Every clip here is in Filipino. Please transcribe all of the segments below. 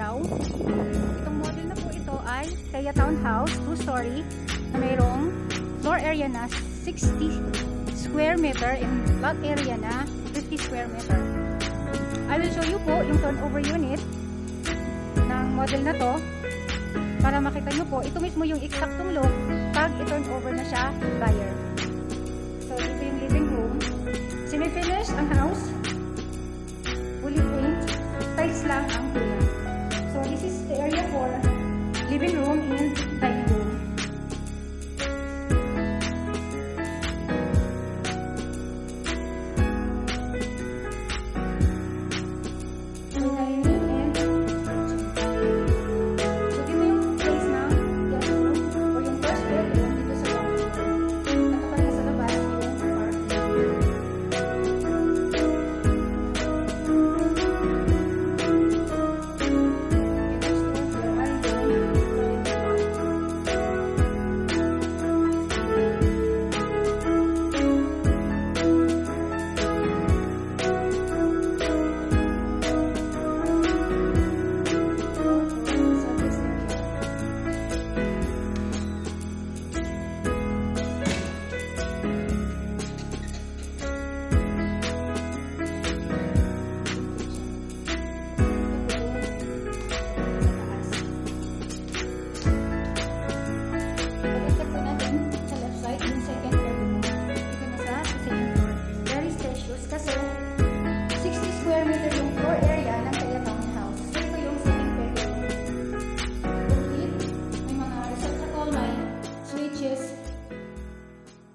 ilaw. Itong model na po ito ay Thea Townhouse, 2-story, na mayroong floor area na 60 square meter and lot area na 50 square meter. I will show you po yung turnover unit ng model na to para makita nyo po, ito mismo yung eksaktong look pag i-turn over na siya buyer. So, ito yung living room. Semi-finished ang house. Fully paint. Tiles lang ang kulang. So, this is the area for living room and dining room.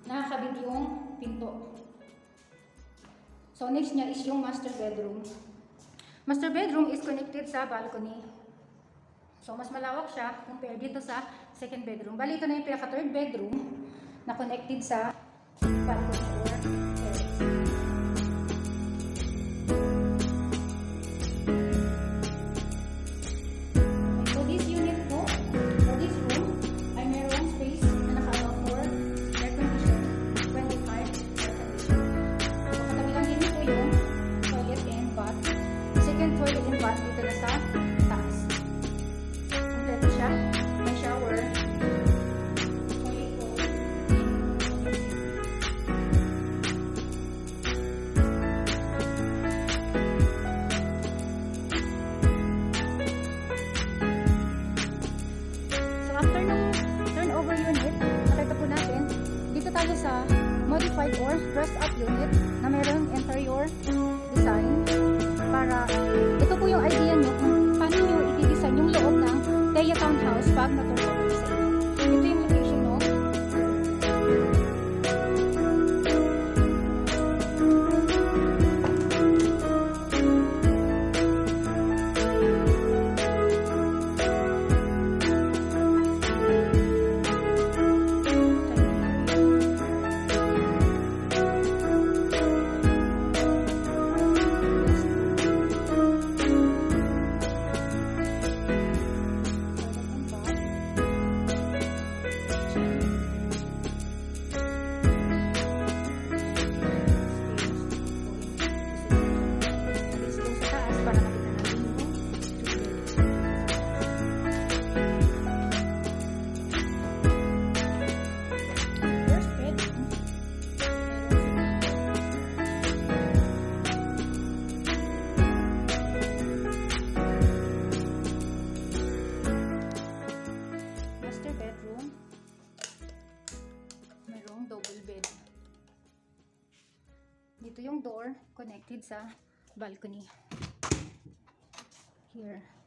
Nakakabit yung pinto. So, next niya is yung master bedroom. Master bedroom is connected sa balcony. So, mas malawak siya compared dito sa second bedroom. Bali, ito na yung pinaka-third bedroom na connected sa balcony or terrace. So, this unit po, or this room, ay mayroong space na naka-allow for air condition, 25 air condition. So, katabi lang din ito yung toilet and bath. Second toilet and bath dito na sa taas. Kompleto siya. May shower. Toilet bowl. So, after nung turnover unit, nakita po natin, dito tayo sa modified or dressed up unit na mayroong interior design para ito po yung idea nyo kung paano nyo i-design yung loob ng Thea Townhouse pag na-turnover na sa inyo. Ito yung location no. Mayroong double bed. Dito yung door connected sa balcony. Here.